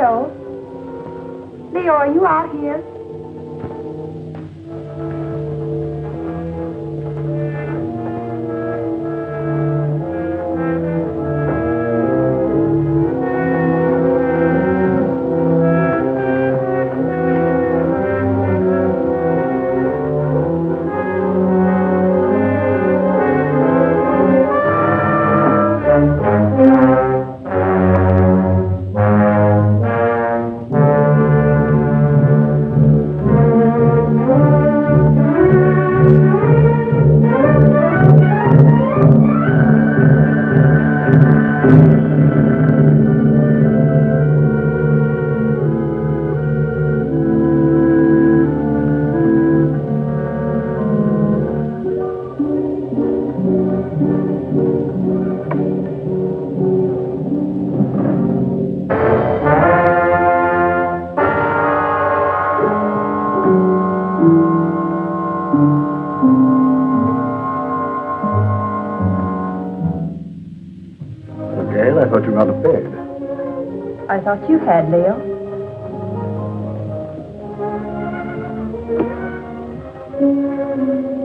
Leo? Leo, are you out here? Gail, I thought you were out of bed. I thought you had, Leo.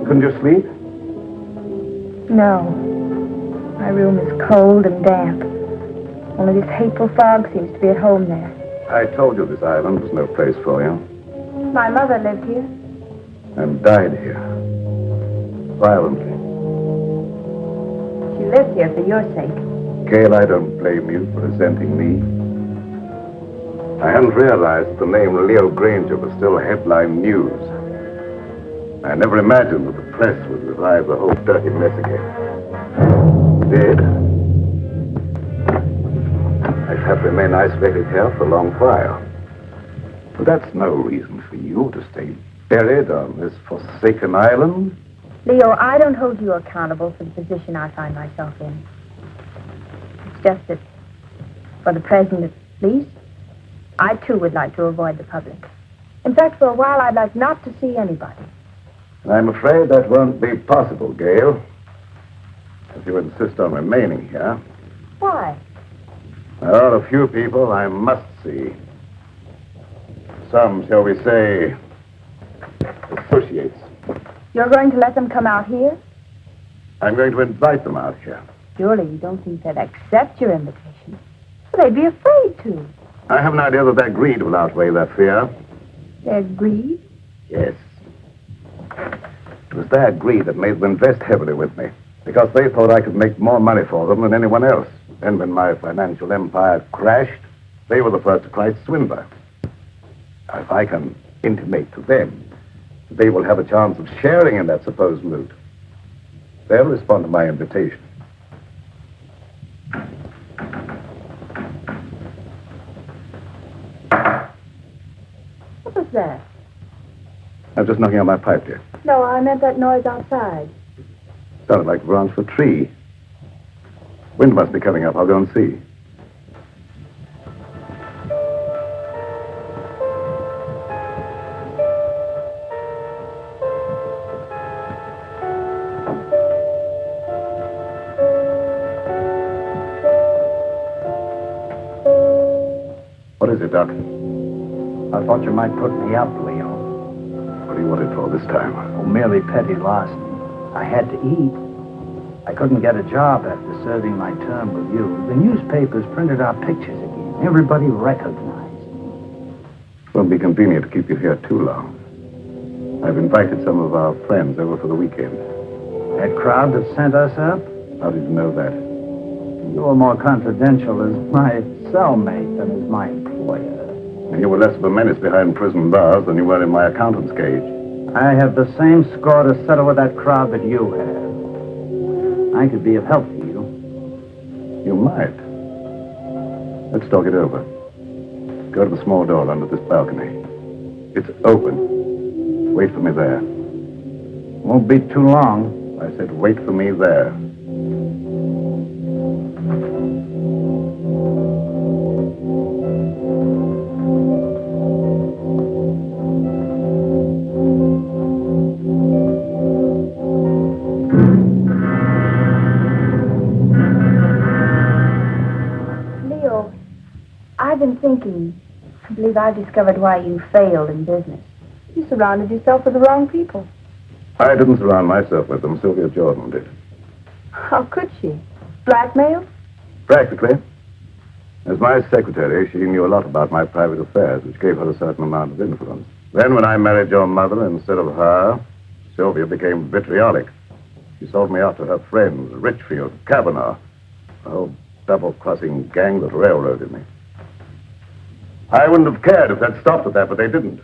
Couldn't you sleep? No. My room is cold and damp. Only this hateful fog seems to be at home there. I told you this island was no place for you. My mother lived here. And died here. Violently. She lived here for your sake. Gail, I don't blame you for resenting me. I hadn't realized the name Leo Granger was still headline news. I never imagined that the press would revive the whole dirty mess again. Dead? I'd have to remain isolated here for a long while. But that's no reason for you to stay buried on this forsaken island. Leo, I don't hold you accountable for the position I find myself in. It's just that, for the present at least, I too would like to avoid the public. In fact, for a while, I'd like not to see anybody. I'm afraid that won't be possible, Gail. If you insist on remaining here. Why? There are a few people I must see. Some, shall we say, associates. You're going to let them come out here? I'm going to invite them out here. Surely you don't think they'd accept your invitation. Well, they'd be afraid to. I have an idea that their greed will outweigh that fear. Their greed? Yes. It was their greed that made them invest heavily with me, because they thought I could make more money for them than anyone else. And when my financial empire crashed, they were the first to cry swindler. If I can intimate to them that they will have a chance of sharing in that supposed loot, they'll respond to my invitation. What was that? I'm just knocking on my pipe, dear. No, I meant that noise outside. Sounded like the branch of a tree. Wind must be coming up. I'll go and see. What is it, Doc? I thought you might put me up, Leo. What do you want it for this time? Oh, merely petty larceny. I had to eat. I couldn't get a job after serving my term with you. The newspapers printed our pictures again. Everybody recognized me. It won't be convenient to keep you here too long. I've invited some of our friends over for the weekend. That crowd that sent us up? How did you know that? You were more confidential as my cellmate than as my employer. And you were less of a menace behind prison bars than you were in my accountant's cage. I have the same score to settle with that crowd that you have. I could be of help to you. You might. Let's talk it over. Go to the small door under this balcony. It's open. Wait for me there. Won't be too long. I said wait for me there. I've been thinking, I believe I've discovered why you failed in business. You surrounded yourself with the wrong people. I didn't surround myself with them. Sylvia Jordan did. How could she? Blackmail? Practically. As my secretary, she knew a lot about my private affairs, which gave her a certain amount of influence. Then when I married your mother instead of her, Sylvia became vitriolic. She sold me out to her friends, Richfield, Kavanaugh, a whole double-crossing gang that railroaded me. I wouldn't have cared if they'd stopped at that, but they didn't.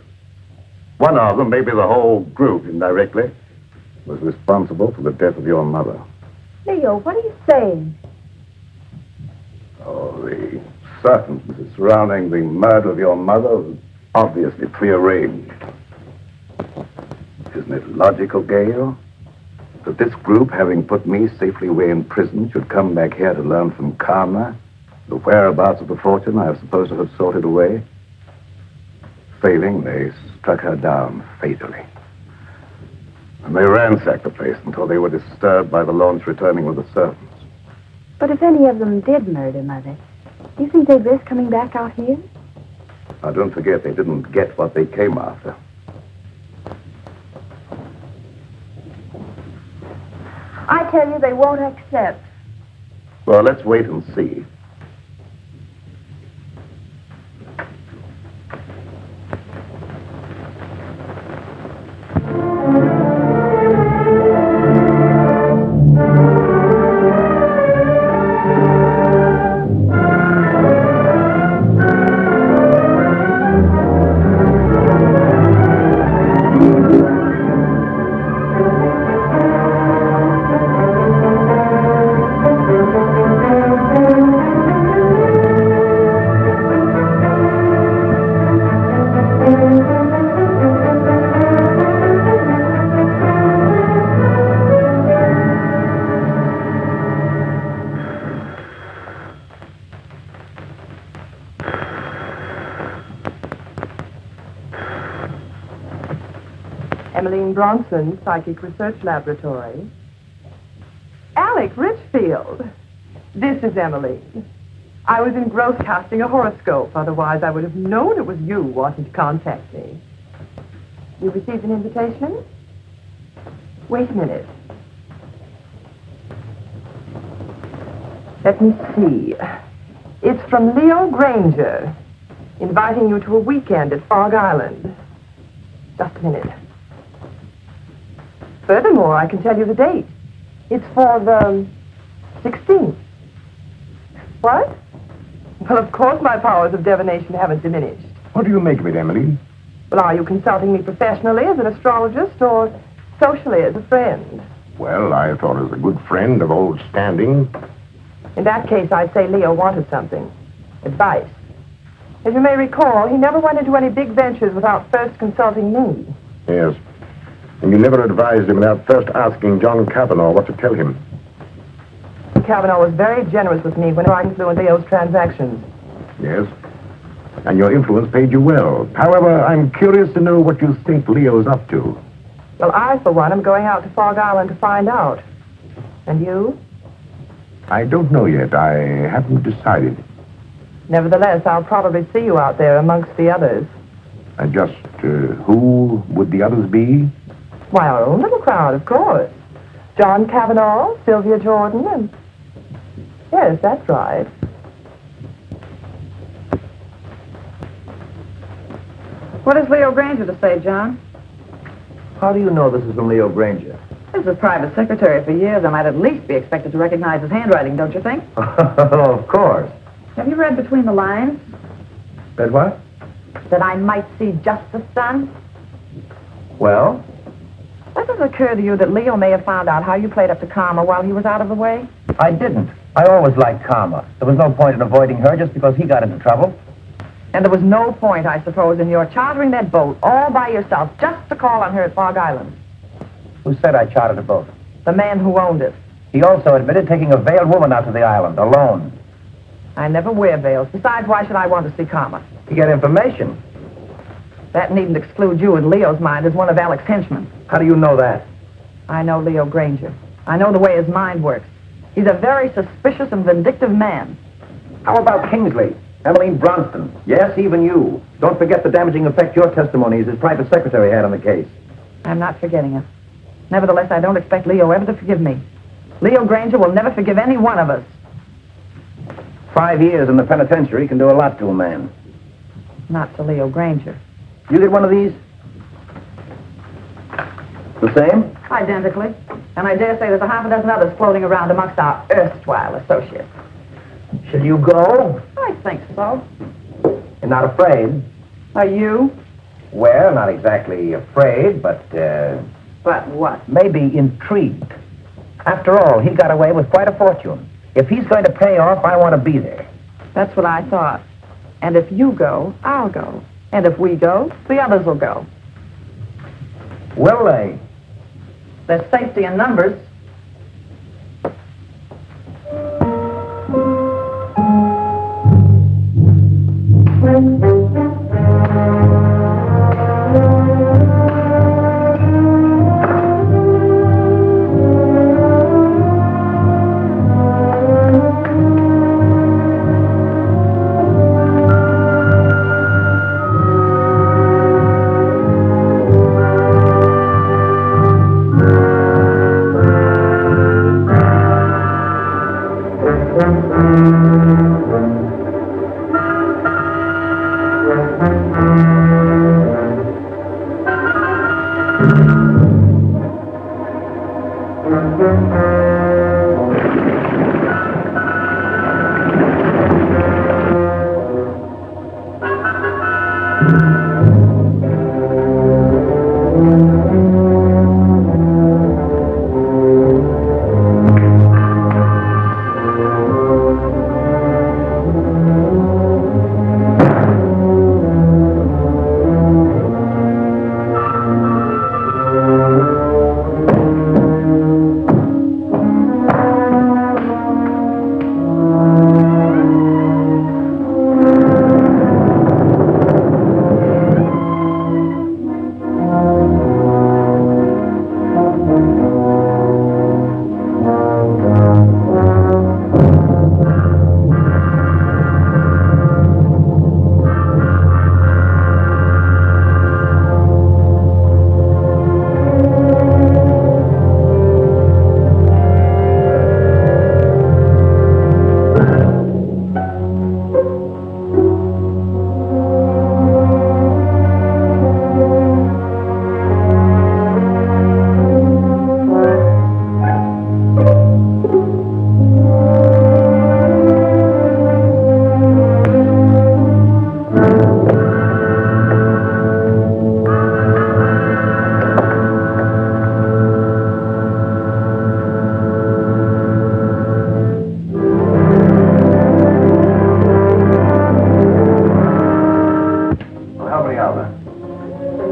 One of them, maybe the whole group indirectly, was responsible for the death of your mother. Leo, what are you saying? Oh, the circumstances surrounding the murder of your mother was obviously prearranged. Isn't it logical, Gail, that this group, having put me safely away in prison, should come back here to learn from Karma the whereabouts of the fortune I was supposed to have sorted away? Failing, they struck her down fatally. And they ransacked the place until they were disturbed by the launch returning with the servants. But if any of them did murder Mother, do you think they'd risk coming back out here? Now, don't forget they didn't get what they came after. I tell you, they won't accept. Well, let's wait and see. Emmeline Bronson, Psychic Research Laboratory. Alec Richfield. This is Emmeline. I was engrossed casting a horoscope. Otherwise, I would have known it was you wanting to contact me. You received an invitation? Wait a minute. Let me see. It's from Leo Granger, inviting you to a weekend at Fog Island. Just a minute. Furthermore, I can tell you the date. It's for the 16th. What? Well, of course my powers of divination haven't diminished. What do you make of it, Emily? Well, are you consulting me professionally as an astrologist or socially as a friend? Well, I thought as a good friend of old standing. In that case, I'd say Leo wanted something. Advice. As you may recall, he never went into any big ventures without first consulting me. Yes. And you never advised him without first asking John Kavanaugh what to tell him. Kavanaugh was very generous with me when I influenced Leo's transactions. Yes. And your influence paid you well. However, I'm curious to know what you think Leo's up to. Well, I, for one, am going out to Fog Island to find out. And you? I don't know yet. I haven't decided. Nevertheless, I'll probably see you out there amongst the others. And just who would the others be? Why, our own little crowd, of course. John Kavanaugh, Sylvia Jordan, and... Yes, that's right. What has Leo Granger to say, John? How do you know this is from Leo Granger? As a private secretary for years, I might at least be expected to recognize his handwriting, don't you think? Of course. Have you read between the lines? That what? That I might see justice done? Well? Does it occur to you that Leo may have found out how you played up to Karma while he was out of the way? I didn't. I always liked Karma. There was no point in avoiding her just because he got into trouble. And there was no point, I suppose, in your chartering that boat all by yourself just to call on her at Fog Island. Who said I chartered a boat? The man who owned it. He also admitted taking a veiled woman out to the island, alone. I never wear veils. Besides, why should I want to see Karma? To get information. That needn't exclude you in Leo's mind as one of Alec's henchmen. How do you know that? I know Leo Granger. I know the way his mind works. He's a very suspicious and vindictive man. How about Kingsley? Emmeline Bronston. Yes, even you. Don't forget the damaging effect your testimony as his private secretary had on the case. I'm not forgetting it. Nevertheless, I don't expect Leo ever to forgive me. Leo Granger will never forgive any one of us. 5 years in the penitentiary can do a lot to a man. Not to Leo Granger. You get one of these? The same? Identically. And I dare say there's a half a dozen others floating around amongst our erstwhile associates. Shall you go? I think so. You're not afraid? Are you? Well, not exactly afraid, but, But what? maybe intrigued. After all, he got away with quite a fortune. If he's going to pay off, I want to be there. That's what I thought. And if you go, I'll go. And if we go, the others will go. Will they? There's safety in numbers.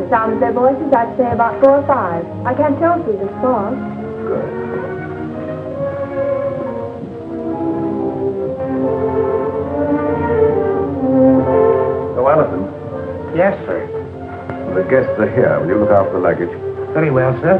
Sound of their voices, I'd say about 4 or 5. I can't tell through this fog. Good. So, Allison, Yes, sir. the guests are here. Will you look after the luggage? Very well, sir.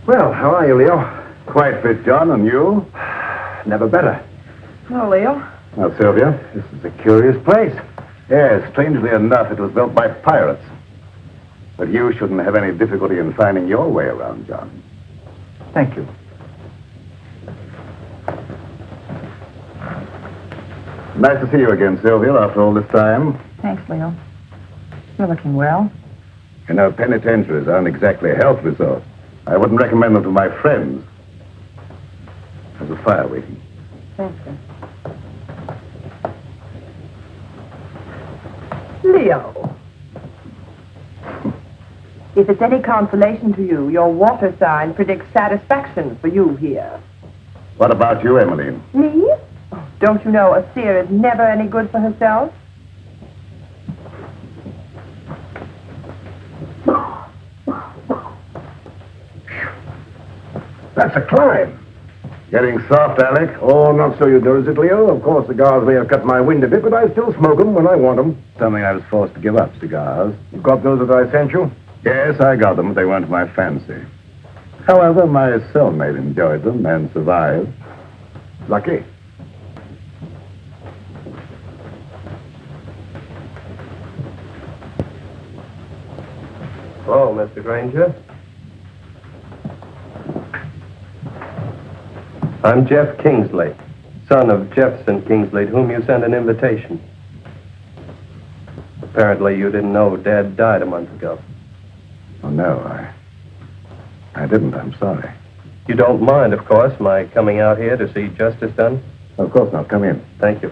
Well, how are you, Leo? Quite fit, John, and you? Never better. No, Leo. Now, Sylvia, This is a curious place. yes, strangely enough, it was built by pirates. But you shouldn't have any difficulty in finding your way around, John. Thank you. Nice to see you again, Sylvia, after all this time. Thanks, Leo. You're looking well. You know, penitentiaries aren't exactly health resorts. I wouldn't recommend them to my friends. There's a fire waiting. Thanks, sir. Leo. If it's any consolation to you, your water sign predicts satisfaction for you here. What about you, Emmeline? Me? Oh, don't you know a seer is never any good for herself? That's a climb. Getting soft, Alec? Oh, not so Eudora's, Leo. Of course, cigars may have cut my wind a bit, but I still smoke them when I want them. Something I was forced to give up, cigars. You got those that I sent you? Yes, I got them, but they weren't my fancy. However, my cellmate enjoyed them and survived. Lucky. Hello, Mr. Granger. I'm Jeff Kingsley, son of Jefferson Kingsley, to whom you sent an invitation. Apparently you didn't know Dad died a month ago. Oh, no, I didn't. I'm sorry. You don't mind, of course, my coming out here to see justice done? Of course not. Come in. Thank you.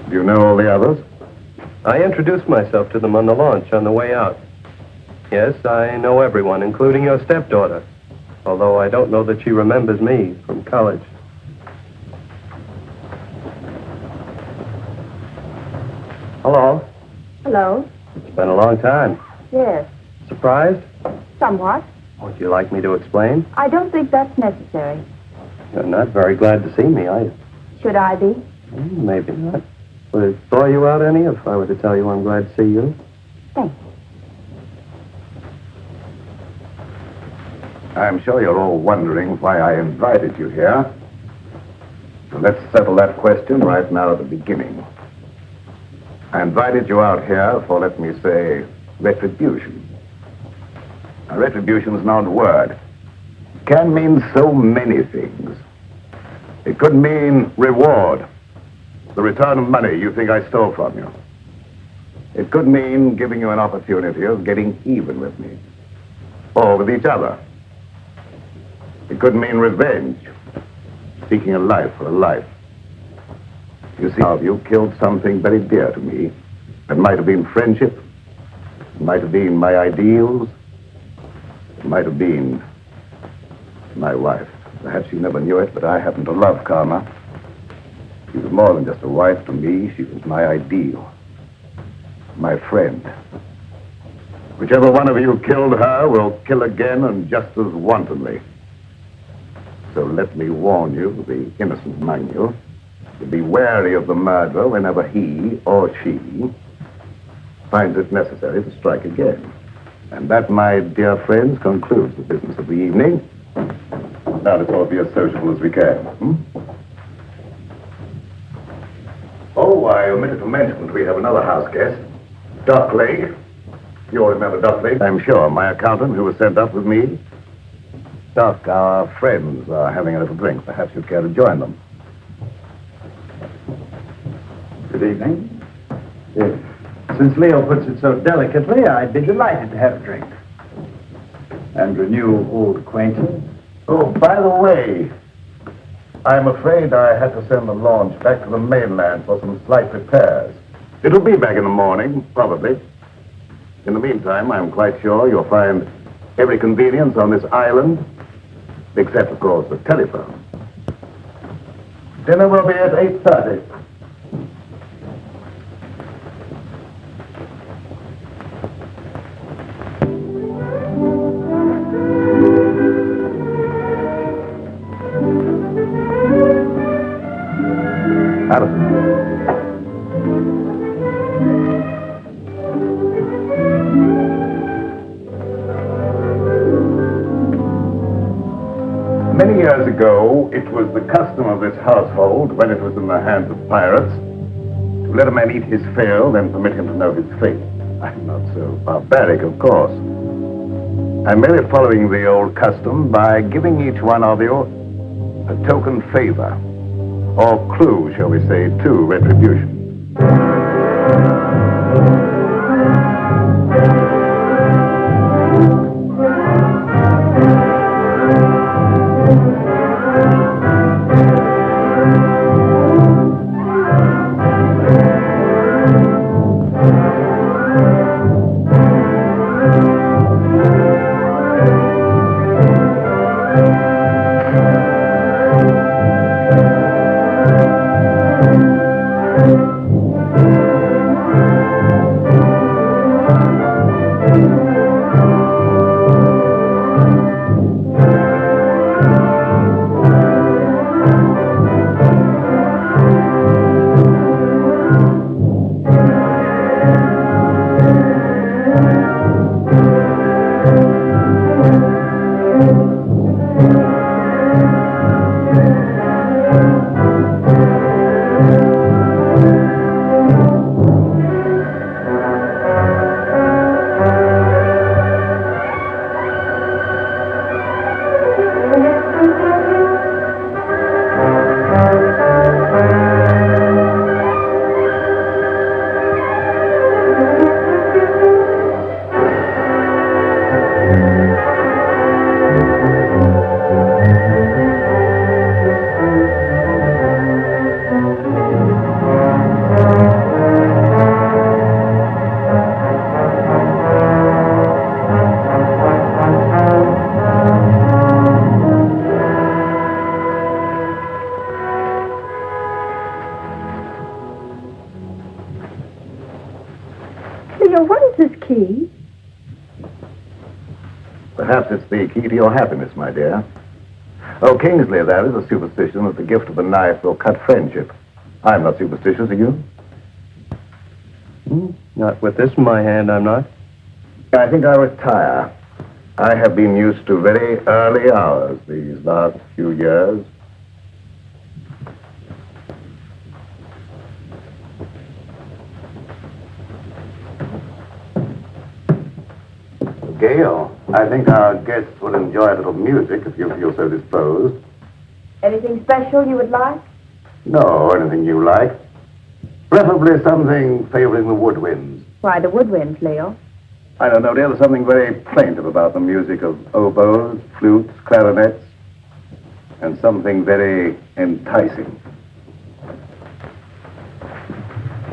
Do you know all the others? I introduced myself to them on the launch on the way out. Yes, I know everyone, including your stepdaughter, although I don't know that she remembers me from college. Hello. Hello? It's been a long time. Yes. Surprised? Somewhat. Would you like me to explain? I don't think that's necessary. You're not very glad to see me, are you? Should I be? Maybe not. Would it bore you out any if I were to tell you I'm glad to see you? Thank you. I'm sure you're all wondering why I invited you here. So let's settle that question right now at the beginning. I invited you out here for, let me say, retribution. Now, retribution is not a word. It can mean so many things. It could mean reward, the return of money you think I stole from you. It could mean giving you an opportunity of getting even with me, or with each other. It could mean revenge, seeking a life for a life. You see, you killed something very dear to me. It might have been friendship. It might have been my ideals. It might have been my wife. Perhaps you never knew it, but I happen to love Karma. She was more than just a wife to me. She was my ideal, my friend. Whichever one of you killed her will kill again and just as wantonly. So let me warn you, the innocent among you, to be wary of the murderer whenever he or she finds it necessary to strike again. And that, my dear friends, concludes the business of the evening. Now let's all be as sociable as we can. Oh, I omitted to mention that we have another house guest, Doc Lake. You all remember Doc Lake, I'm sure, my accountant who was sent up with me. Doc, our friends are having a little drink. Perhaps you'd care to join them. Good evening. Yes. Since Leo puts it so delicately, I'd be delighted to have a drink. And renew old acquaintance. Oh, by the way, I'm afraid I had to send the launch back to the mainland for some slight repairs. It'll be back in the morning, probably. In the meantime, I'm quite sure you'll find every convenience on this island, except, of course, the telephone. Dinner will be at 8:30. Many years ago, it was the custom of this household, when it was in the hands of pirates, to let a man eat his fill, then permit him to know his fate. I'm not so barbaric, of course. I'm merely following the old custom by giving each one of you a token favor, or clue, shall we say, to retribution. Leo, what is this key? Perhaps it's the key to your happiness, my dear. Oh, Kingsley, that is a superstition that the gift of a knife will cut friendship. I'm not superstitious, are you? Not with this in my hand, I'm not. I think I'll retire. I have been used to very early hours these last few years. Gail, I think our guests will enjoy a little music if you feel so disposed. Anything special you would like? No, anything you like. Preferably something favoring the woodwinds. Why, the woodwinds, Leo. I don't know, dear. There's something very plaintive about the music of oboes, flutes, clarinets, and something very enticing.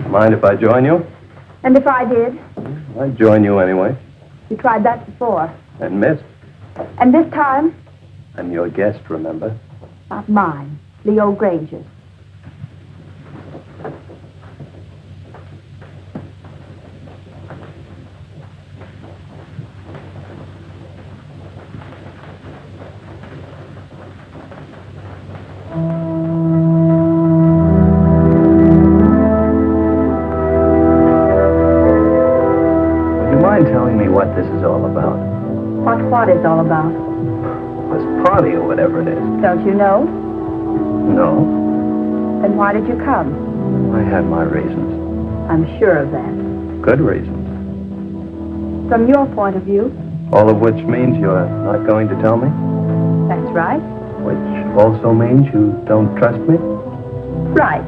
Mind if I join you? And if I did? I'd join you anyway. You tried that before. And missed. And this time? I'm your guest, remember? Not mine. Leo Granger's. Telling me what this is all about. What is all about? This party or whatever it is. Don't you know? No, Then why did you come? I had my reasons. I'm sure of that. Good reason. From your point of view, All of which means you're not going to tell me? that's right. Which also means you don't trust me? Right.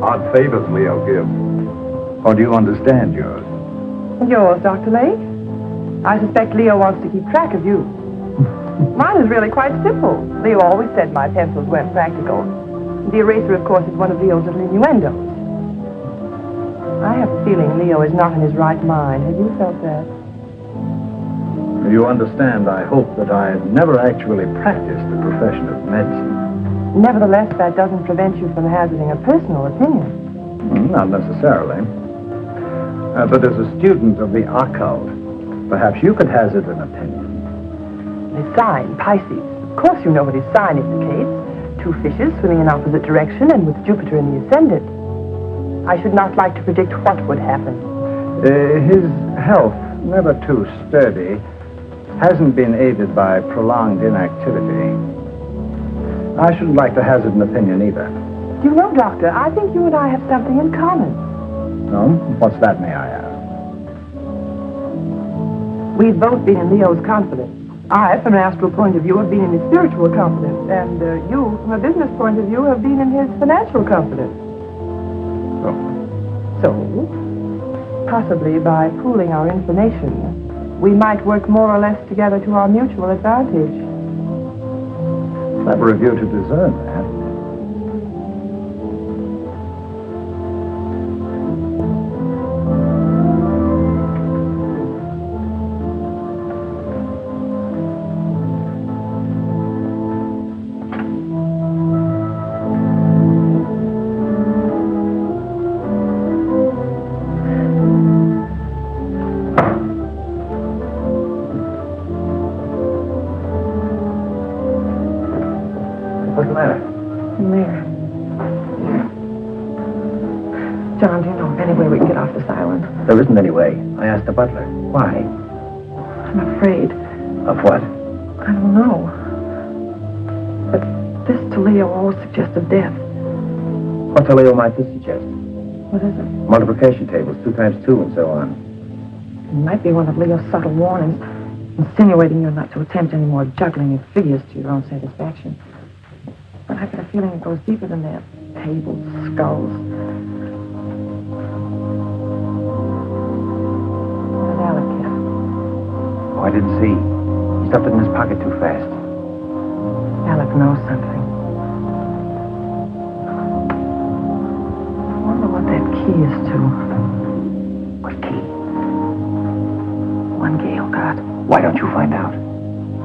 Odd favors Leo gives. Or do you understand yours? Yours, Dr. Lake? I suspect Leo wants to keep track of you. Mine is really quite simple. Leo always said my pencils weren't practical. The eraser, of course, is one of Leo's little innuendos. I have a feeling Leo is not in his right mind. Have you felt that? You understand, I hope that I've never actually practiced the profession of medicine. Nevertheless, that doesn't prevent you from hazarding a personal opinion. Not necessarily. But as a student of the occult, perhaps you could hazard an opinion. His sign, Pisces. Of course you know what his sign indicates. Two fishes swimming in opposite direction and with Jupiter in the ascendant. I should not like to predict what would happen. His health, never too sturdy, hasn't been aided by prolonged inactivity. I shouldn't like to hazard an opinion either. You know, Doctor, I think you and I have something in common. No? What's that, may I ask? We've both been in Leo's confidence. I, from an astral point of view, have been in his spiritual confidence, and you, from a business point of view, have been in his financial confidence. So, possibly by pooling our information, we might work more or less together to our mutual advantage. Clever of you to discern that. What's the matter? There. John, do you know of any way we can get off this island? There isn't any way. I asked the butler. Why? I'm afraid. Of what? I don't know. But this to Leo always suggested death. What to Leo might this suggest? What is it? Multiplication tables, 2 times 2 and so on. It might be one of Leo's subtle warnings, insinuating you're not to attempt any more juggling of figures to your own satisfaction. But I get a feeling it goes deeper than that. Tables, skulls. What did Alec get? Oh, I didn't see. He stuffed it in his pocket too fast. Alec know something. I wonder what that key is to. What key? One Gail got. Why don't you find out?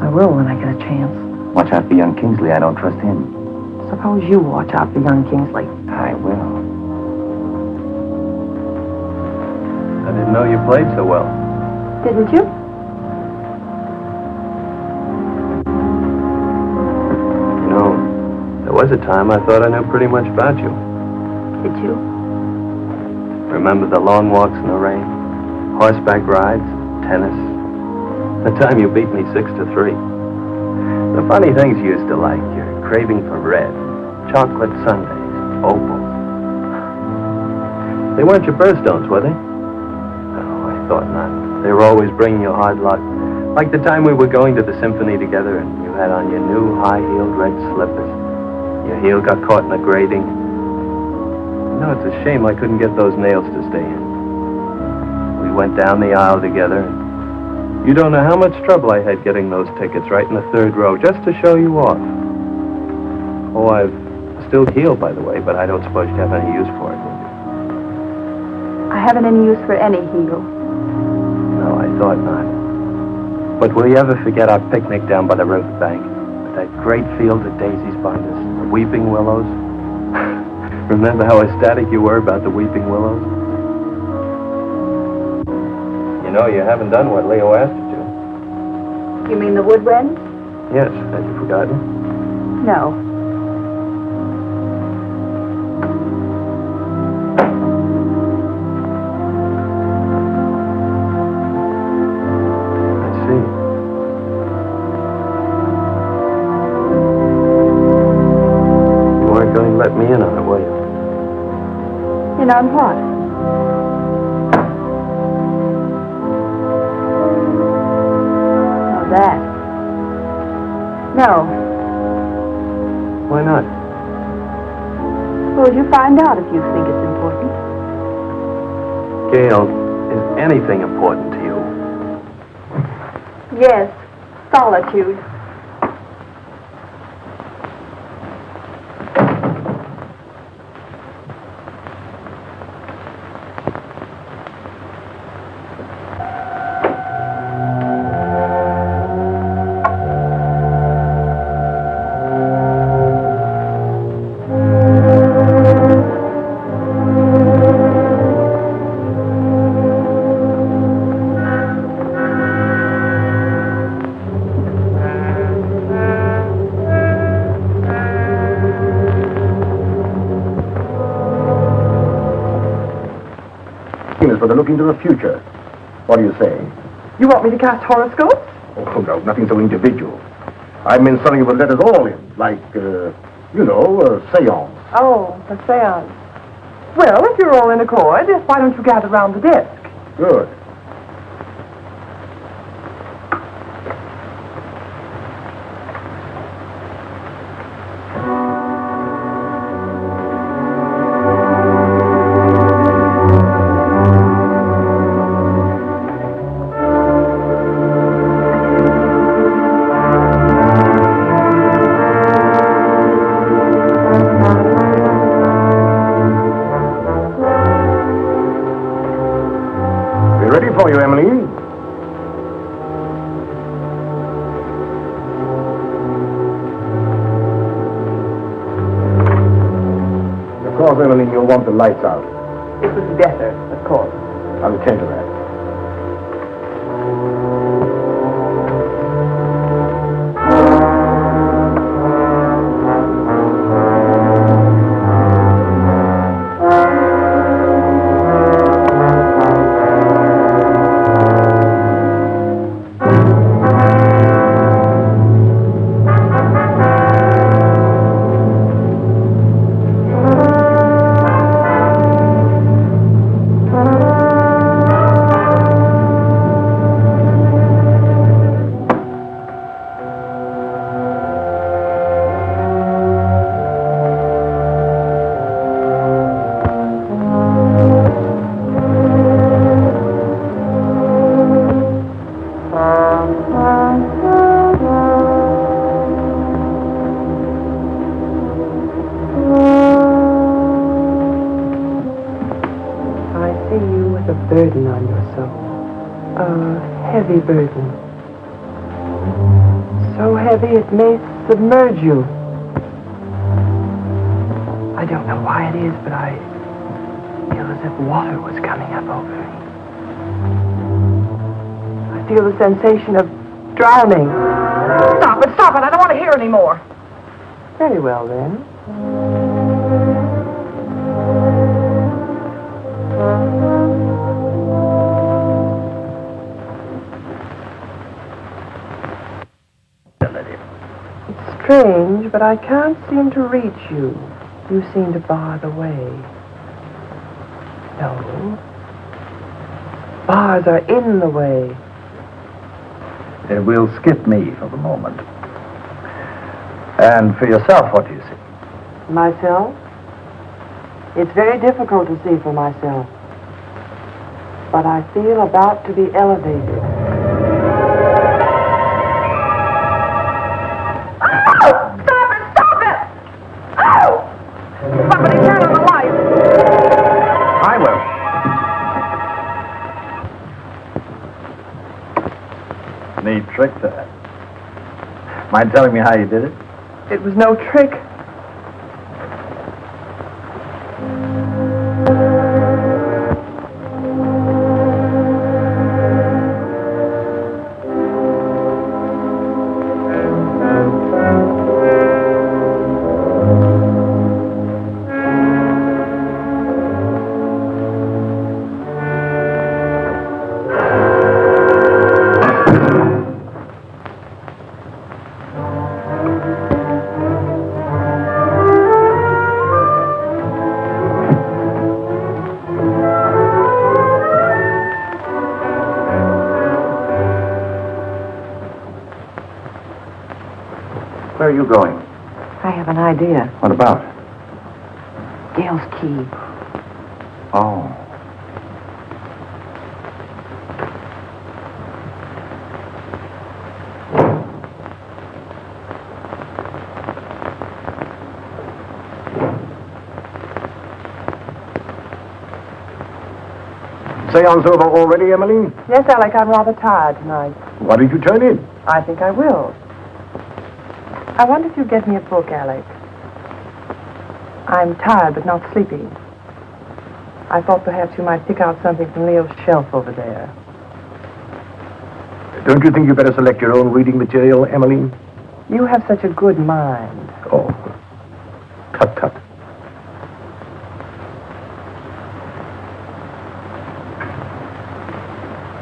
I will when I get a chance. Watch out for young Kingsley. I don't trust him. Suppose you watch out for young Kingsley. I will. I didn't know you played so well. Didn't you? You know, there was a time I thought I knew pretty much about you. Did you? Remember the long walks in the rain? Horseback rides? Tennis? The time you beat me 6-3. The funny things you used to like. Your craving for red. Chocolate sundaes. Opals. They weren't your birthstones, were they? Oh, I thought not. They were always bringing you hard luck. Like the time we were going to the symphony together and you had on your new high-heeled red slippers. Your heel got caught in the grating. No, it's a shame I couldn't get those nails to stay in. We went down the aisle together. You don't know how much trouble I had getting those tickets right in the third row just to show you off. Oh, I've still heeled, by the way, but I don't suppose you have any use for it, do you? I haven't any use for any heel. No, I thought not. But will you ever forget our picnic down by the riverbank? With that great field of daisies behind us, the weeping willows? Remember how ecstatic you were about the weeping willows? You know, you haven't done what Leo asked you to. You mean the woodwinds? Yes, had you forgotten? No. I see. You weren't going to let me in on it, were you? In on what? Oh, that. No. Why not? Suppose you find out if you think it's important. Gail, is anything important to you? Yes. Solitude. For the look into the future. What do you say? You want me to cast horoscopes? Oh, no, nothing so individual. I meant something that would let us all in, like, a seance. Oh, a seance. Well, if you're all in accord, why don't you gather round the desk? Good. For you, Emily. Of course, Emily, you'll want the lights out. It would be better, of course. I'll attend to that. heavy burden. So heavy it may submerge you. I don't know why it is, but I feel as if water was coming up over me. I feel the sensation of drowning. Stop it, stop it. I don't want to hear any more. Very well, then. It's strange, but I can't seem to reach you. You seem to bar the way. No. Bars are in the way. We'll skip me for the moment. And for yourself, what do you see? Myself? It's very difficult to see for myself. But I feel about to be elevated. Oh! Stop it! Stop it! Oh! Somebody turn on the light. I will. Neat trick, that. Mind telling me how you did it? It was no trick. Where are you going? I have an idea. What about? Gail's key. Oh. Seance over already, Emmeline? Yes, Alec, I'm rather tired tonight. Why did you turn in? I think I will. I wonder if you'd get me a book, Alec. I'm tired but not sleepy. I thought perhaps you might pick out something from Leo's shelf over there. Don't you think you better select your own reading material, Emmeline? You have such a good mind. Oh, tut tut.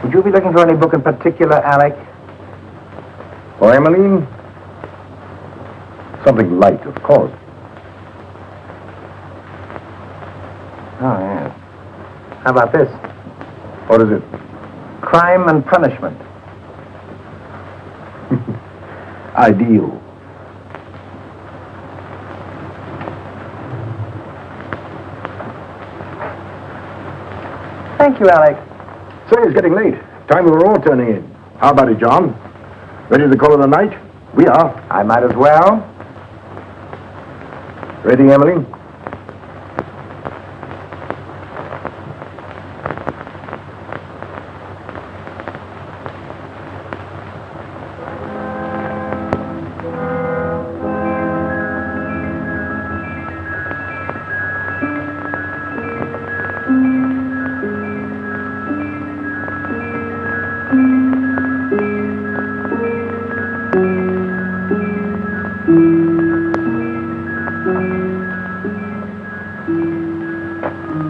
Would you be looking for any book in particular, Alec? For Emmeline? Something light, of course. Oh, yes. How about this? What is it? Crime and Punishment. Ideal. Thank you, Alec. Say, it's getting late. Time we were all turning in. How about it, John? Ready to call it a night? We are. I might as well. Ready, Emily?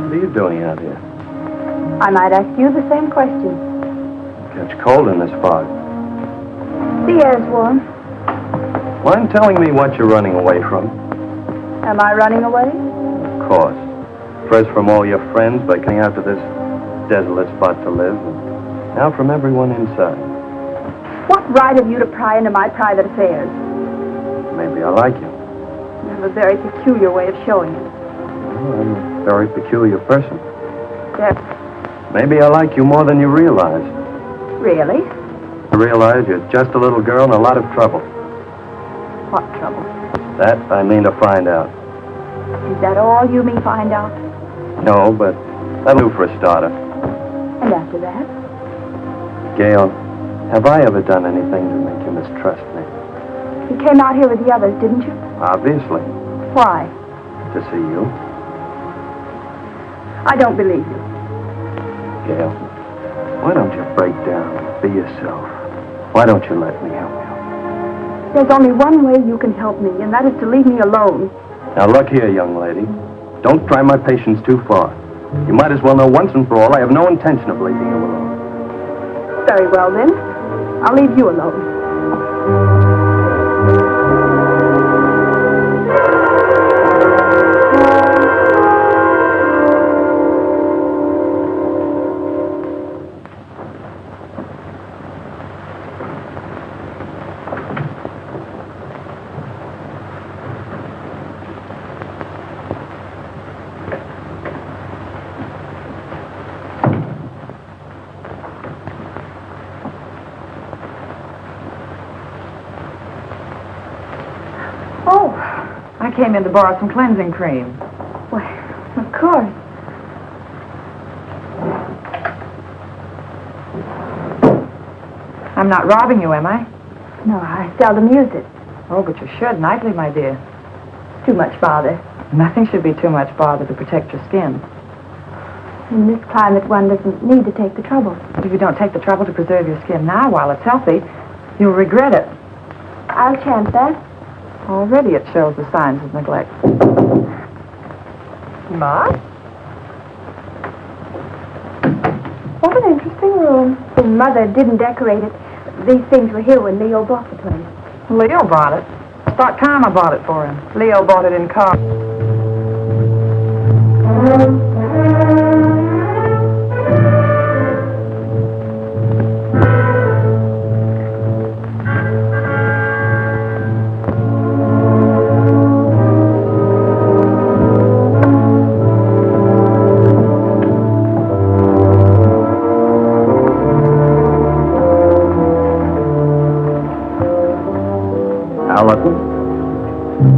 What are you doing out here? I might ask you the same question. Catch cold in this fog. The air's warm. Mind telling me what you're running away from? Am I running away? Of course. First from all your friends by coming out to this desolate spot to live, and now from everyone inside. What right have you to pry into my private affairs? Maybe I like you. You have a very peculiar way of showing it. Well, I'm a very peculiar person. Yes. Maybe I like you more than you realize. Really? I realize you're just a little girl in a lot of trouble. What trouble? That I mean to find out. Is that all you mean find out? No, but that'll do for a starter. And after that? Gail, Have I ever done anything to make you mistrust me? You came out here with the others, didn't you? Obviously. Why? To see you. I don't believe you. Gail, why don't you break down and be yourself? Why don't you let me help you? There's only one way you can help me, and that is to leave me alone. Now look here, young lady. Don't try my patience too far. You might as well know once and for all I have no intention of leaving you alone. Very well, then. I'll leave you alone. Oh, I came in to borrow some cleansing cream. Why, of course. I'm not robbing you, am I? No, I seldom use it. Oh, but you should nightly, my dear. Too much bother. Nothing should be too much bother to protect your skin. In this climate, one doesn't need to take the trouble. But if you don't take the trouble to preserve your skin now while it's healthy, you'll regret it. I'll chance that. Already it shows the signs of neglect. Ma? What an interesting room. Mother didn't decorate it. These things were here when Leo bought the place. Leo bought it. I thought Karma bought it for him. Leo bought it in car.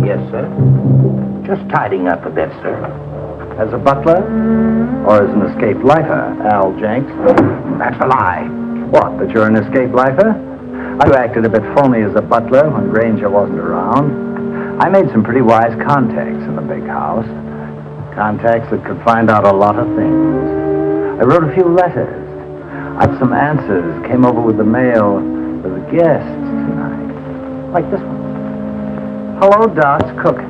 Yes, sir. Just tidying up a bit, sir. As a butler? Or as an escaped lifer, Al Jenks? That's a lie. What, that you're an escaped lifer? I acted a bit phony as a butler when Granger wasn't around. I made some pretty wise contacts in the big house. Contacts that could find out a lot of things. I wrote a few letters. I had some answers. Came over with the mail for the guests tonight. Like this one. Hello, Doc's cooking.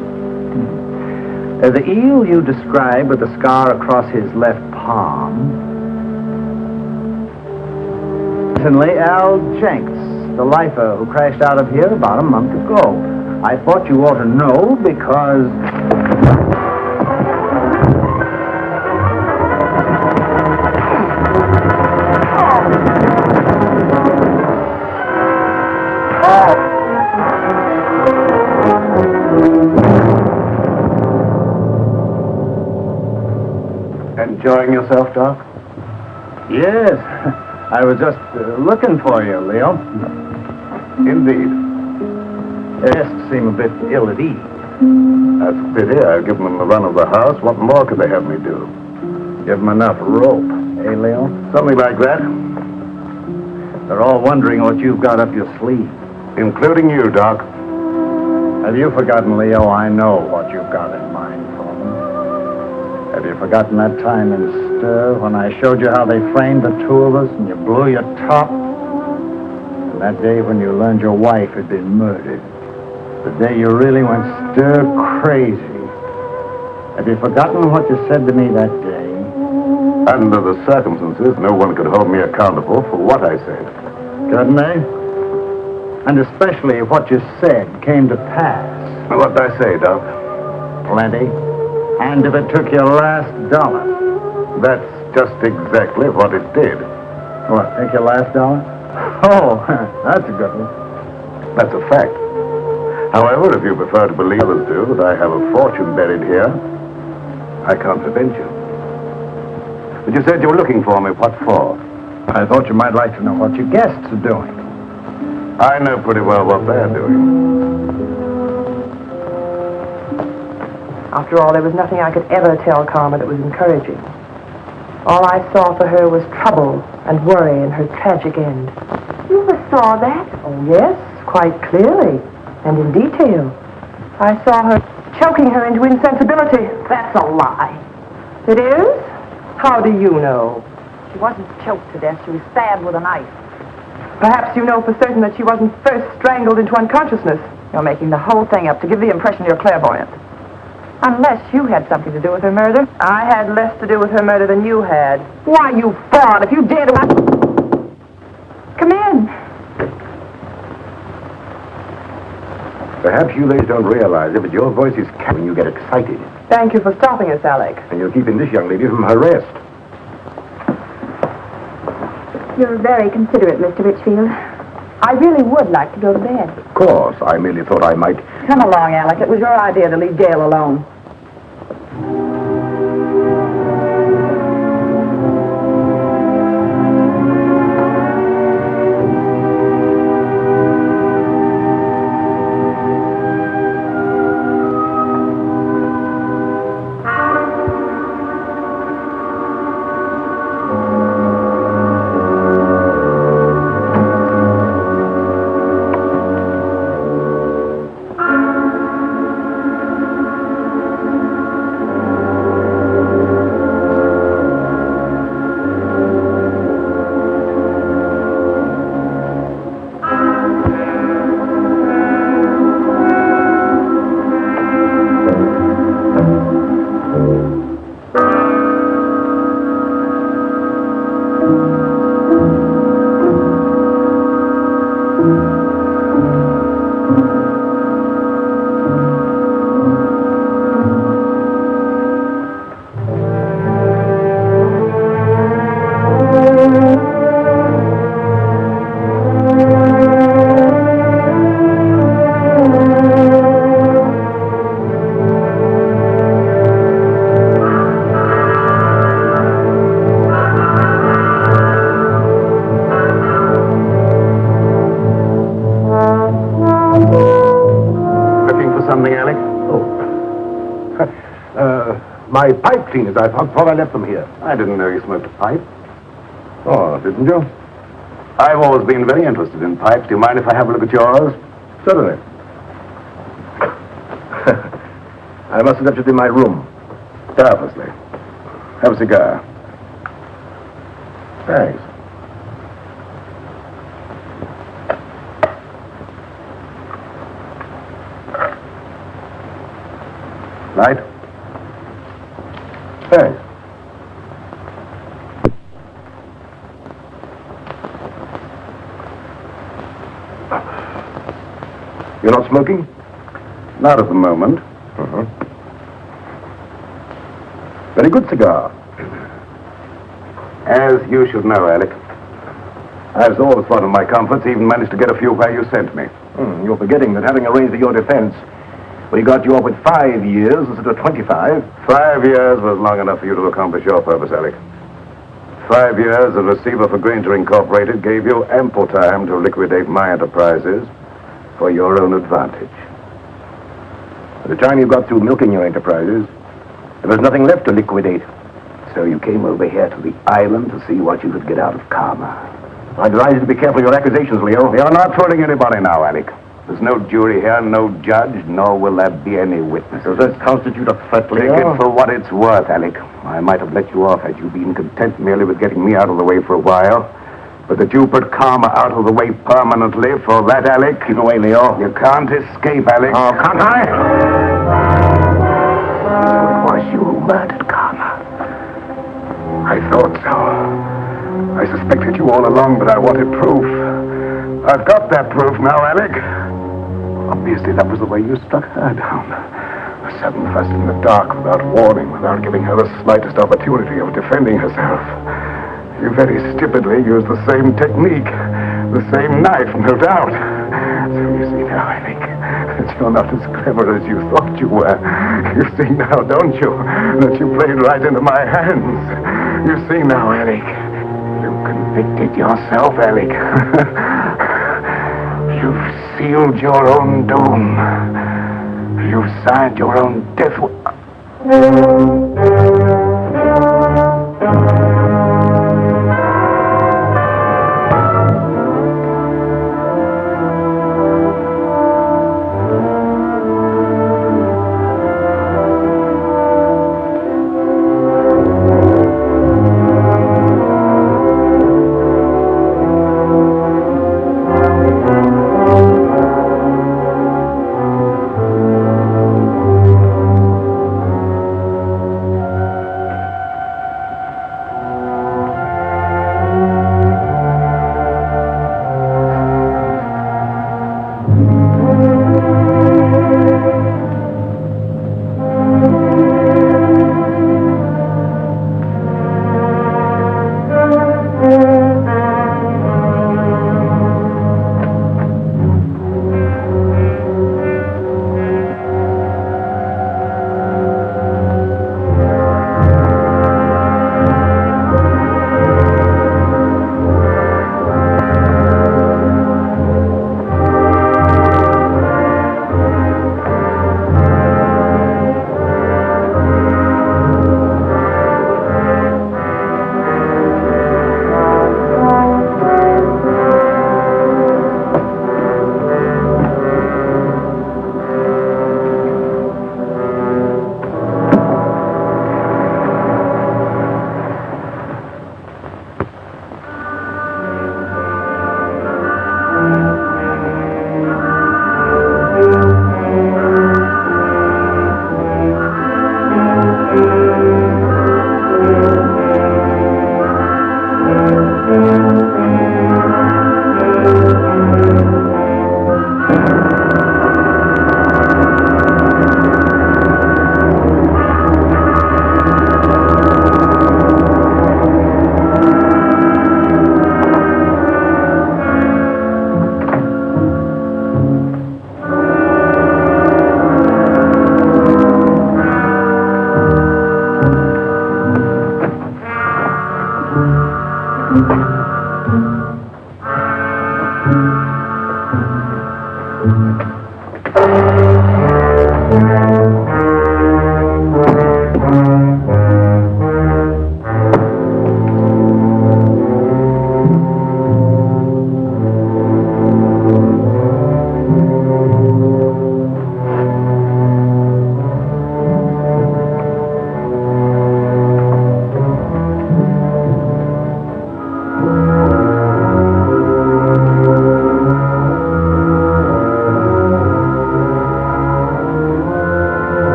The eel you described with the scar across his left palm. Recently, Al Jenks, the lifer who crashed out of here about a month ago. I thought you ought to know because... Enjoying yourself, Doc? Yes, I was just looking for you, Leo. Indeed. The guests seem a bit ill at ease. That's a pity. I've given them the run of the house. What more could they have me do? Give them enough rope, eh, Leo? Something like that. They're all wondering what you've got up your sleeve. Including you, Doc. Have you forgotten, Leo? I know what you've got in mind for them. Have you forgotten that time in Stir when I showed you how they framed the two of us and you blew your top? And that day when you learned your wife had been murdered. The day you really went stir crazy. Have you forgotten what you said to me that day? Under the circumstances, no one could hold me accountable for what I said. Couldn't they? And especially if what you said came to pass. What'd I say, Doc? Plenty. And if it took your last dollar. That's just exactly what it did. What, take your last dollar? Oh, that's a good one. That's a fact. However, if you prefer to believe others do that I have a fortune buried here, I can't prevent you. But you said you were looking for me. What for? I thought you might like to know what your guests are doing. I know pretty well what they're doing. After all, there was nothing I could ever tell Karma that was encouraging. All I saw for her was trouble and worry and her tragic end. You saw that? Oh, yes, quite clearly, and in detail. I saw her choking her into insensibility. That's a lie. It is? How do you know? She wasn't choked to death. She was stabbed with a knife. Perhaps you know for certain that she wasn't first strangled into unconsciousness. You're making the whole thing up to give the impression you're clairvoyant. Unless you had something to do with her murder. I had less to do with her murder than you had. Why, you fraud, if you dare to... Come in. Perhaps you ladies don't realize it, but your voice is when you get excited. Thank you for stopping us, Alec. And you're keeping this young lady from her rest. You're very considerate, Mr. Richfield. I really would like to go to bed. Of course, I merely thought I might... Come along, Alec. It was your idea to leave Gail alone. My pipe cleaners. I thought I left them here. I didn't know you smoked a pipe. Oh, didn't you? I've always been very interested in pipes. Do you mind if I have a look at yours? Certainly. I must have left it in my room. Purposely. Have a cigar. Thanks. Light? Thanks. You're not smoking? Not at the moment. Uh-huh. Very good cigar. As you should know, Alec, I've always thought of my comforts, even managed to get a few where you sent me. You're forgetting that having arranged for your defense, we got you off with 5 years instead of 25. 5 years was long enough for you to accomplish your purpose, Alec. 5 years as receiver for Granger Incorporated gave you ample time to liquidate my enterprises for your own advantage. By the time you got through milking your enterprises, there was nothing left to liquidate. So you came over here to the island to see what you could get out of Karma. I advise you to be careful of your accusations, Leo. You're not fooling anybody now, Alec. There's no jury here, no judge, nor will there be any witnesses. Does that constitute a threat, Leo? Take it for what it's worth, Alec. I might have let you off had you been content merely with getting me out of the way for a while. But that you put Karma out of the way permanently, for that, Alec... Keep away, Leo. You can't escape, Alec. Oh, can't I? So it was you who murdered Karma. I thought so. I suspected you all along, but I wanted proof. I've got that proof now, Alec. Obviously, that was the way you struck her down. A sudden fuss in the dark, without warning, without giving her the slightest opportunity of defending herself. You very stupidly used the same technique. The same knife, no doubt. So you see now, Alec, that you're not as clever as you thought you were. You see now, don't you, that you played right into my hands. You see now, Alec. You convicted yourself, Alec. You've sealed your own doom. You've signed your own death.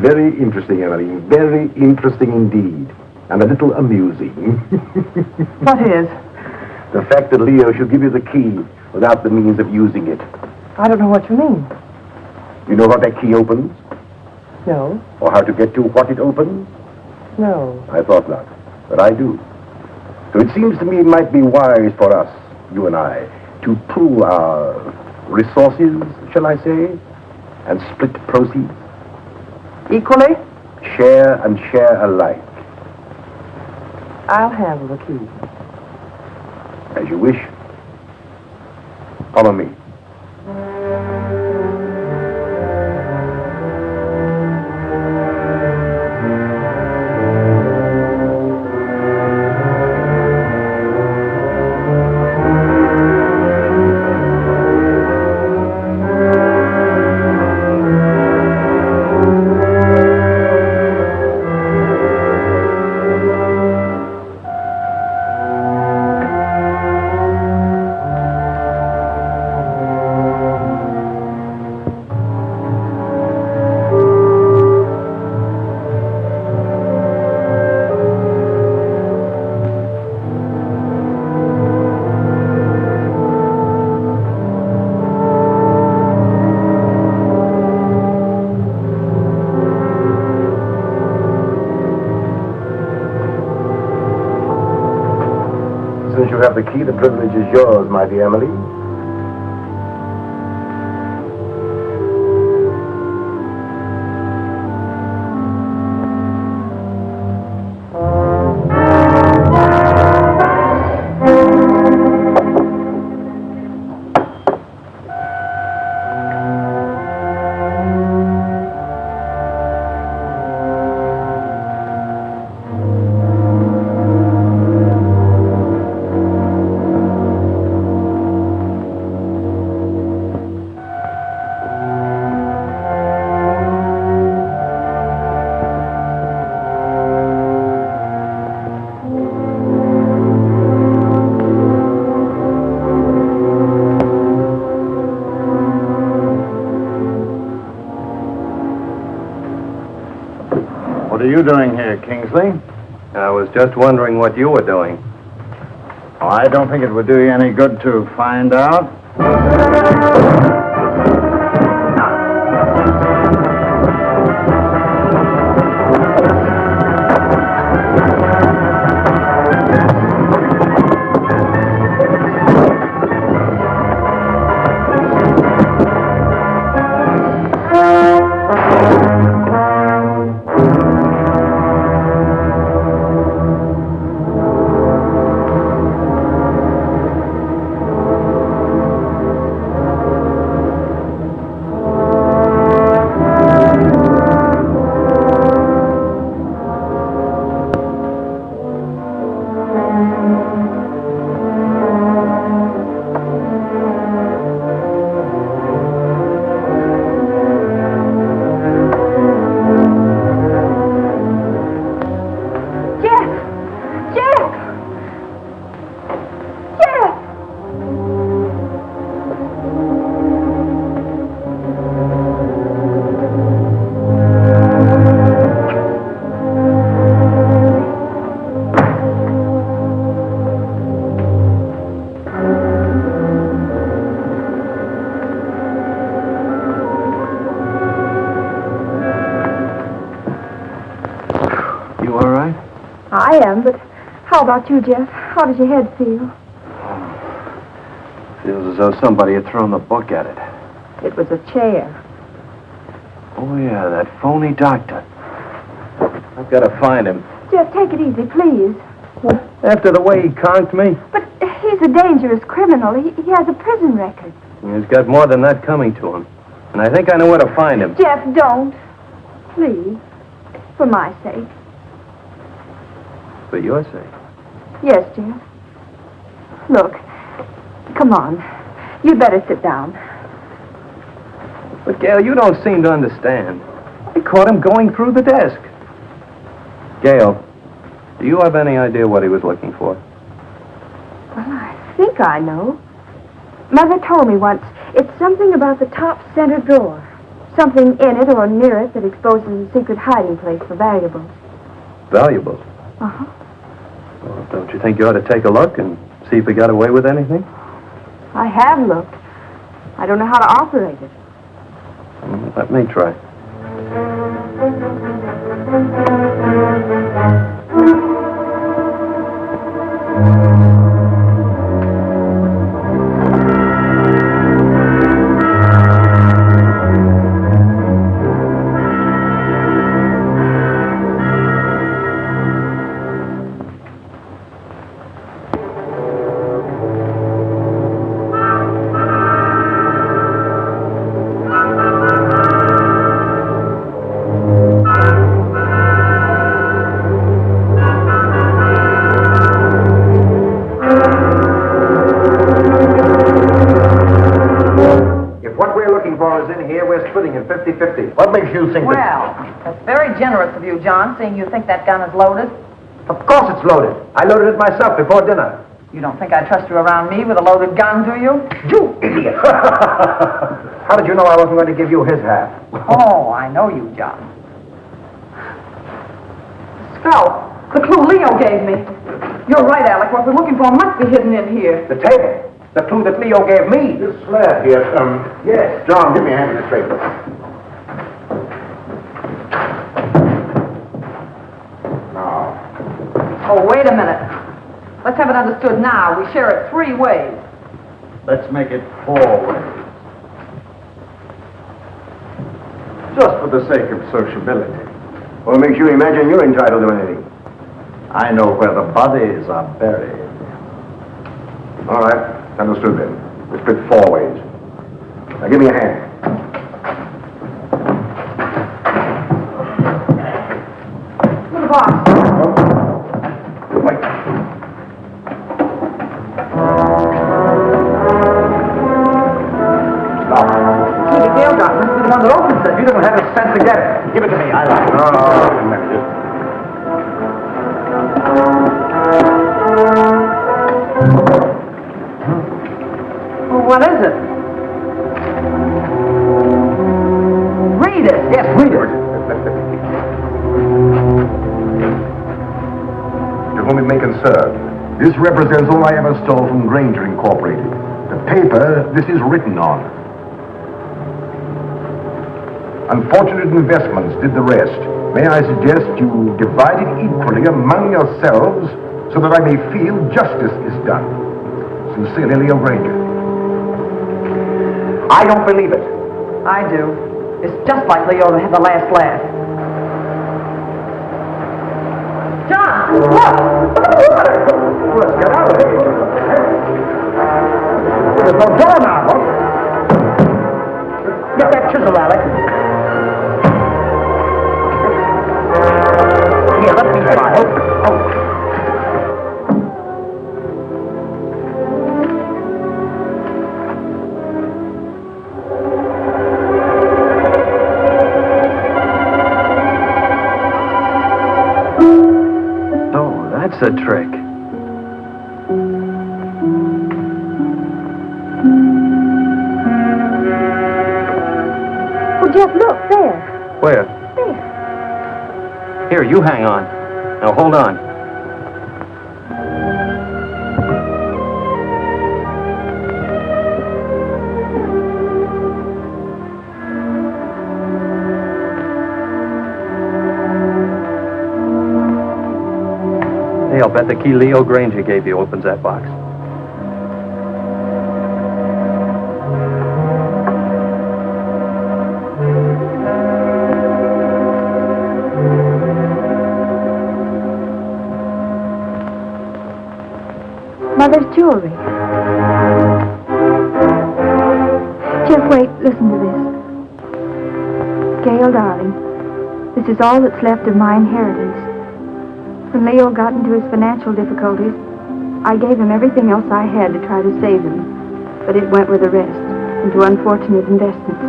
Very interesting, Emily. Very interesting indeed. And a little amusing. What is? The fact that Leo should give you the key without the means of using it. I don't know what you mean. You know what that key opens? No. Or how to get to what it opens? No. I thought not. But I do. So it seems to me it might be wise for us, you and I, to pool our resources, shall I say, and split proceeds. Equally? Share and share alike. I'll handle the key. As you wish. Follow me. Since you have the key, the privilege is yours, my dear Emily. What are you doing here, Kingsley? I was just wondering what you were doing. Oh, I don't think it would do you any good to find out. You all right? I am, but how about you, Jeff? How does your head feel? Feels as though somebody had thrown the book at it. It was a chair. Oh, yeah, that phony doctor. I've got to find him. Jeff, take it easy, please. After the way he conked me, But he's a dangerous criminal. He has a prison record. he's got more than that coming to him. And I think I know where to find him. Jeff, don't. Please. For my sake. For your sake. Yes, Jeff. Look. Come on. You'd better sit down. But, Gail, you don't seem to understand. I caught him going through the desk. Gail, do you have any idea what he was looking for? Well, I think I know. Mother told me once. It's something about the top center drawer. Something in it or near it that exposes a secret hiding place for valuables. Valuables? Uh-huh. Well, don't you think you ought to take a look and see if we got away with anything? I have looked. I don't know how to operate it. Let me try. Splitting it 50-50. What makes you think Well, that's very generous of you, John, seeing you think that gun is loaded. Of course it's loaded. I loaded it myself before dinner. You don't think I trust you around me with a loaded gun, do you? You idiot! How did you know I wasn't going to give you his half? Oh, I know you, John. Scout, the clue Leo gave me. You're right, Alec. What we're looking for must be hidden in here. The table. The clue that Leo gave me. This slab here, Yes. John, give me a hand with this paper. Now. Oh, wait a minute. Let's have it understood now. We share it 3 ways. Let's make it 4 ways. Just for the sake of sociability. What makes you imagine you're entitled to anything? I know where the bodies are buried. All right. Understood then. We split 4 ways. Now give me a hand. The box. Wait. Stop. See, the Gale gun must be the one that opens it. You don't have the sense to get it. Give it to me. I like it. No, manage it. Well, what is it? Read it. Yes, read it. To whom it may concern, this represents all I ever stole from Granger Incorporated. The paper this is written on. Unfortunate investments did the rest. May I suggest you divide it equally among yourselves so that I may feel justice is done. Sincerely, Leo Granger. I don't believe it. I do. It's just like Leo to have the last laugh. John, look! Look at the water! Let's get out of here. There's no door now, huh? Get that chisel, Alec. Here, let me try. Oh. That's a trick. Oh, Jeff, look, there. Where? There. Here, you hang on. Now, hold on. Hey, I'll bet the key Leo Granger gave you opens that box. Mother's jewelry. Jeff, wait, listen to this. Gail, darling, this is all that's left of my inheritance. When Leo got into his financial difficulties, I gave him everything else I had to try to save him, but it went with the rest, into unfortunate investments.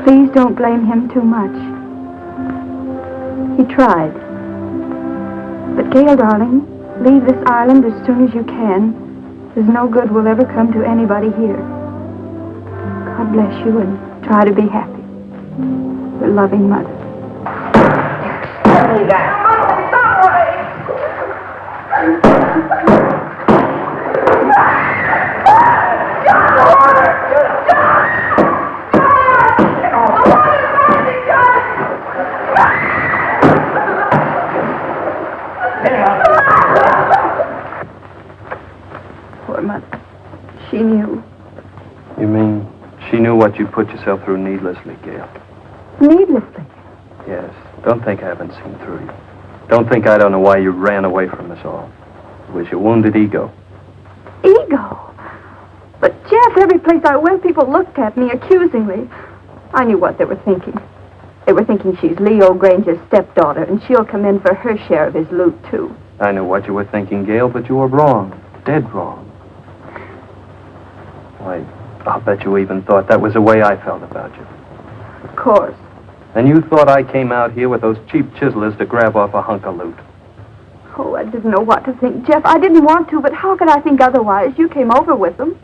Please don't blame him too much. He tried. But Gail, darling, leave this island as soon as you can. There's no good will ever come to anybody here. God bless you and try to be happy. Your loving mother. Tell me that. Poor mother. She knew. You mean she knew what you put yourself through needlessly, Gail? Needlessly. Yes. Don't think I haven't seen through you. Don't think I don't know why you ran away from us all. It was your wounded ego. Ego? But, Jeff, every place I went, people looked at me accusingly. I knew what they were thinking. They were thinking she's Leo Granger's stepdaughter, and she'll come in for her share of his loot, too. I knew what you were thinking, Gail, but you were wrong. Dead wrong. Why, I'll bet you even thought that was the way I felt about you. Of course. And you thought I came out here with those cheap chiselers to grab off a hunk of loot. Oh, I didn't know what to think, Jeff. I didn't want to, but how could I think otherwise? You came over with them.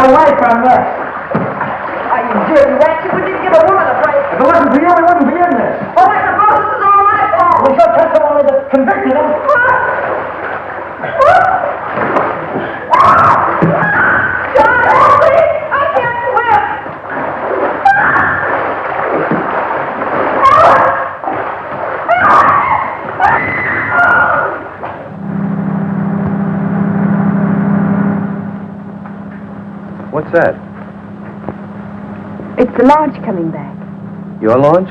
Away from this. Are you dirty rats? You wouldn't give a woman a break. If it wasn't for you, we wouldn't be in this. Well, I suppose this is all my fault. We should testimony that convicted him. John, help me! I can't swim! What's that? It's the launch coming back. Your launch?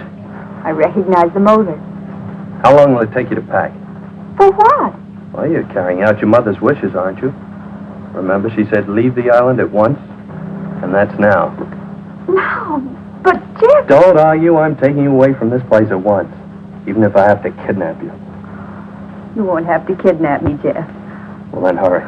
I recognize the motor. How long will it take you to pack? For what? Well, you're carrying out your mother's wishes, aren't you? Remember, she said leave the island at once? And that's now. No, but Jeff... Don't argue. I'm taking you away from this place at once. Even if I have to kidnap you. You won't have to kidnap me, Jeff. Well, then hurry.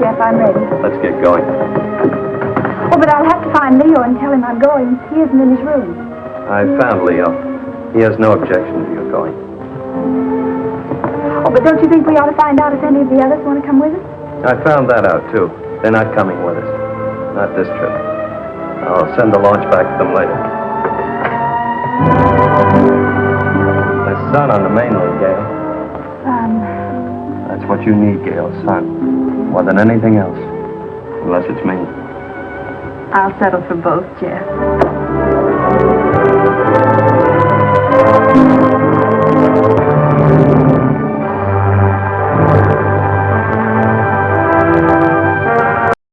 Jeff. I'm ready. Let's get going. Oh, but I'll have to find Leo and tell him I'm going. He isn't in his room. I found Leo. He has no objection to you going. Oh, but don't you think we ought to find out if any of the others want to come with us? I found that out, too. They're not coming with us. Not this trip. I'll send the launch back to them later. There's sun on the mainland, Gail. That's what you need, Gail, sun. More than anything else. Unless it's me. I'll settle for both, Jeff.